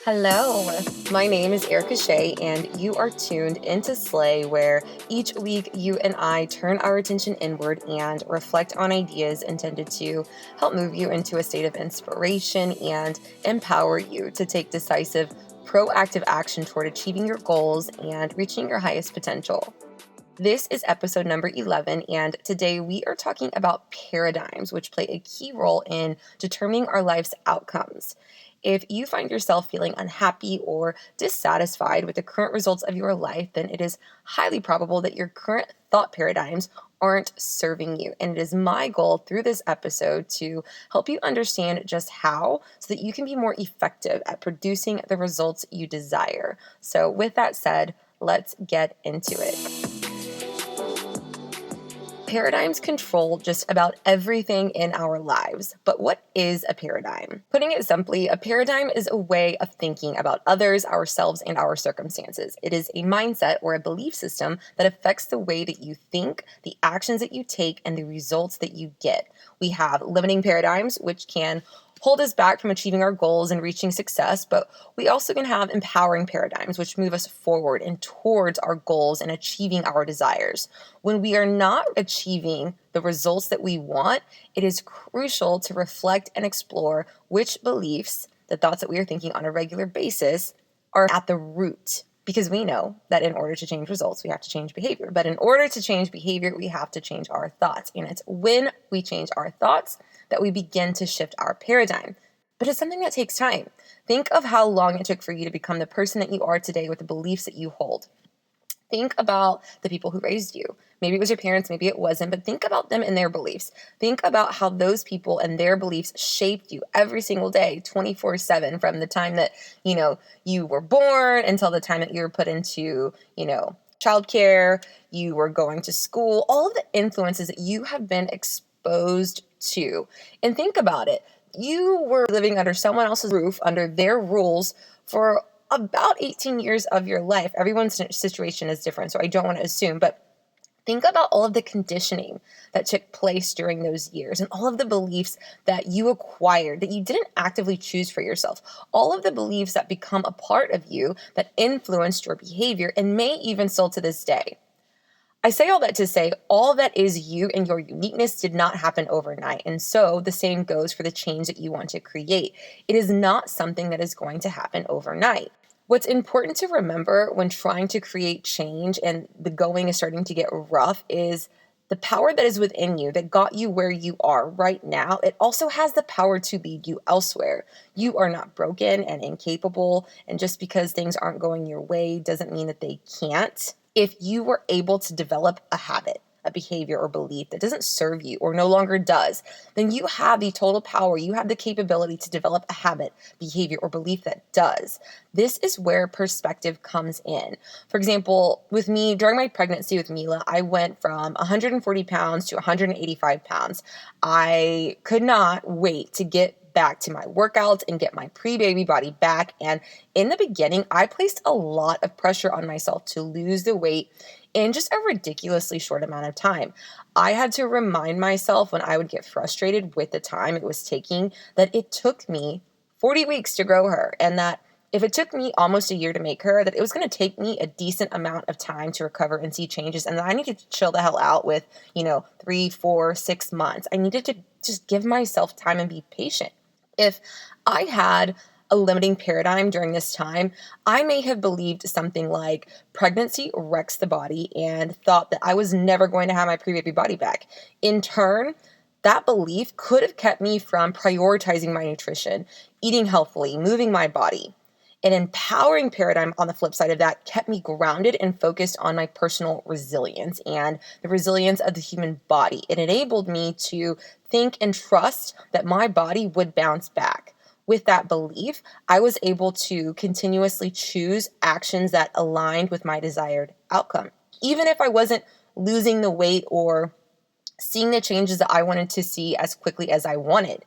Hello, my name is Erica Shea, and you are tuned into Slay, where each week you and I turn our attention inward and reflect on ideas intended to help move you into a state of inspiration and empower you to take decisive, proactive action toward achieving your goals and reaching your highest potential. This is episode number 11, and today we are talking about paradigms, which play a key role in determining our life's outcomes. If you find yourself feeling unhappy or dissatisfied with the current results of your life, then it is highly probable that your current thought paradigms aren't serving you. And it is my goal through this episode to help you understand just how so that you can be more effective at producing the results you desire. So, with that said, let's get into it. Paradigms control just about everything in our lives. But what is a paradigm? Putting it simply, a paradigm is a way of thinking about others, ourselves, and our circumstances. It is a mindset or a belief system that affects the way that you think, the actions that you take, and the results that you get. We have limiting paradigms, which can hold us back from achieving our goals and reaching success, but we also can have empowering paradigms, which move us forward and towards our goals and achieving our desires. When we are not achieving the results that we want, it is crucial to reflect and explore which beliefs, the thoughts that we are thinking on a regular basis, are at the root. Because we know that in order to change results, we have to change behavior. But in order to change behavior, we have to change our thoughts. And it's when we change our thoughts that we begin to shift our paradigm. But it's something that takes time. Think of how long it took for you to become the person that you are today with the beliefs that you hold. Think about the people who raised you. Maybe it was your parents, maybe it wasn't, but think about them and their beliefs. Think about how those people and their beliefs shaped you every single day, 24/7, from the time that, you were born until the time that you were put into, childcare, you were going to school, all of the influences that you have been exposed to. And think about it. You were living under someone else's roof, under their rules for about 18 years of your life. Everyone's situation is different, so I don't want to assume, but think about all of the conditioning that took place during those years and all of the beliefs that you acquired that you didn't actively choose for yourself. All of the beliefs that become a part of you that influenced your behavior and may even still to this day. I say all that to say all that is you and your uniqueness did not happen overnight. And so the same goes for the change that you want to create. It is not something that is going to happen overnight. What's important to remember when trying to create change and the going is starting to get rough is the power that is within you that got you where you are right now. It also has the power to lead you elsewhere. You are not broken and incapable. And just because things aren't going your way doesn't mean that they can't. If you were able to develop a habit, a behavior or belief that doesn't serve you or no longer does, then you have the total power. You have the capability to develop a habit, behavior, or belief that does. This is where perspective comes in. For example, with me, during my pregnancy with Mila, I went from 140 pounds to 185 pounds. I could not wait to get back to my workouts and get my pre-baby body back. And in the beginning, I placed a lot of pressure on myself to lose the weight in just a ridiculously short amount of time. I had to remind myself when I would get frustrated with the time it was taking that it took me 40 weeks to grow her, and that if it took me almost a year to make her, that it was going to take me a decent amount of time to recover and see changes, and that I needed to chill the hell out with, 3, 4, 6 months. I needed to just give myself time and be patient. If I had a limiting paradigm during this time, I may have believed something like pregnancy wrecks the body and thought that I was never going to have my pre-baby body back. In turn, that belief could have kept me from prioritizing my nutrition, eating healthfully, moving my body. An empowering paradigm on the flip side of that kept me grounded and focused on my personal resilience and the resilience of the human body. It enabled me to think and trust that my body would bounce back. With that belief, I was able to continuously choose actions that aligned with my desired outcome. Even if I wasn't losing the weight or seeing the changes that I wanted to see as quickly as I wanted.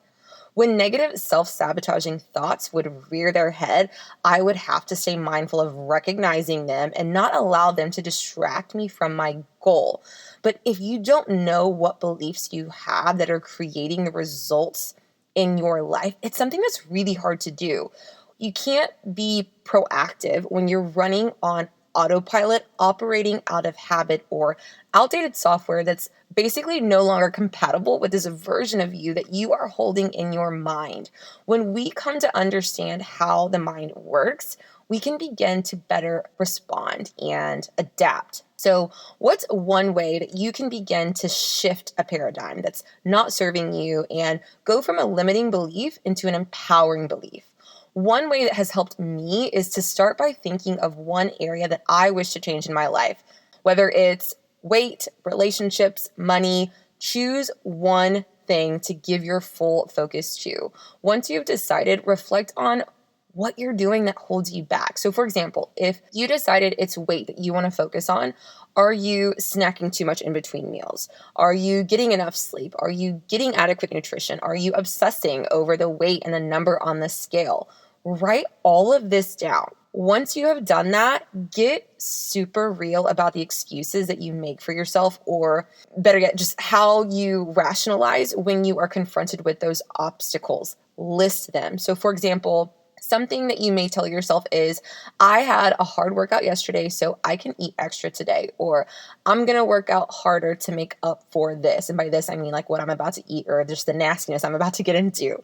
When negative self-sabotaging thoughts would rear their head, I would have to stay mindful of recognizing them and not allow them to distract me from my goal. But if you don't know what beliefs you have that are creating the results in your life, it's something that's really hard to do. You can't be proactive when you're running on autopilot, operating out of habit or outdated software that's basically no longer compatible with this version of you that you are holding in your mind. When we come to understand how the mind works, we can begin to better respond and adapt. So, what's one way that you can begin to shift a paradigm that's not serving you and go from a limiting belief into an empowering belief? One way that has helped me is to start by thinking of one area that I wish to change in my life, whether it's weight, relationships, money. Choose one thing to give your full focus to. Once you've decided, reflect on what you're doing that holds you back. So, for example, if you decided it's weight that you want to focus on, are you snacking too much in between meals? Are you getting enough sleep? Are you getting adequate nutrition? Are you obsessing over the weight and the number on the scale? Write all of this down. Once you have done that, get super real about the excuses that you make for yourself, or better yet, just how you rationalize when you are confronted with those obstacles. List them. So, for example, something that you may tell yourself is, I had a hard workout yesterday, so I can eat extra today. Or I'm going to work out harder to make up for this. And by this, I mean like what I'm about to eat or just the nastiness I'm about to get into.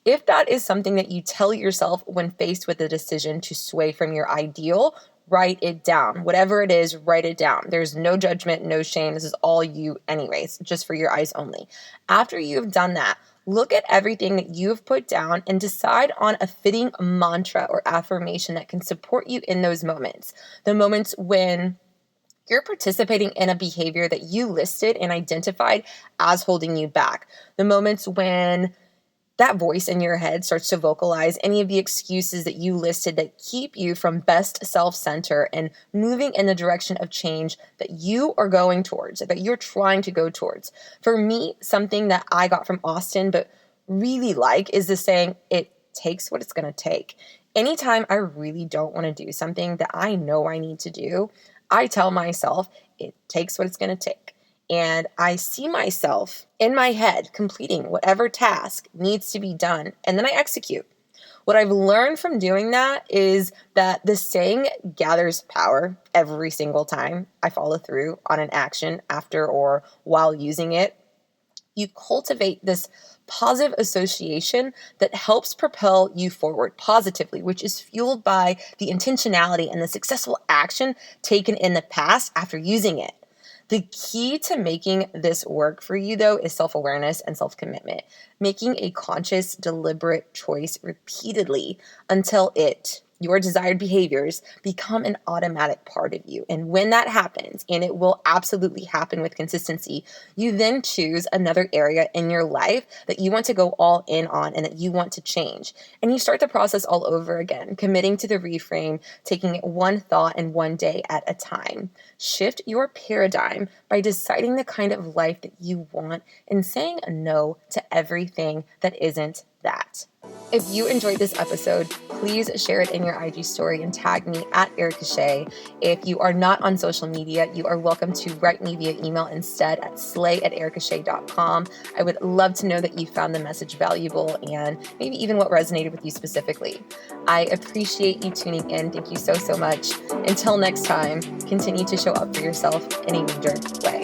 If that is something that you tell yourself when faced with a decision to sway from your ideal, write it down. Whatever it is, write it down. There's no judgment, no shame. This is all you anyways, just for your eyes only. After you've done that, look at everything that you've put down and decide on a fitting mantra or affirmation that can support you in those moments. The moments when you're participating in a behavior that you listed and identified as holding you back. The moments when that voice in your head starts to vocalize any of the excuses that you listed that keep you from best self-center and moving in the direction of change that you are going towards, that you're trying to go towards. For me, something that I got from Austin but really like is the saying, it takes what it's going to take. Anytime I really don't want to do something that I know I need to do, I tell myself it takes what it's going to take. And I see myself in my head completing whatever task needs to be done, and then I execute. What I've learned from doing that is that the saying gathers power every single time I follow through on an action after or while using it. You cultivate this positive association that helps propel you forward positively, which is fueled by the intentionality and the successful action taken in the past after using it. The key to making this work for you, though, is self-awareness and self-commitment, making a conscious, deliberate choice repeatedly until your desired behaviors, become an automatic part of you. And when that happens, and it will absolutely happen with consistency, you then choose another area in your life that you want to go all in on and that you want to change. And you start the process all over again, committing to the reframe, taking it one thought and one day at a time. Shift your paradigm by deciding the kind of life that you want and saying no to everything that isn't that. If you enjoyed this episode, please share it in your IG story and tag me at Erica Shea. If you are not on social media, you are welcome to write me via email instead at slay@ericashea.com. I would love to know that you found the message valuable and maybe even what resonated with you specifically. I appreciate you tuning in. Thank you so much. Until next time, continue to show up for yourself in a major way.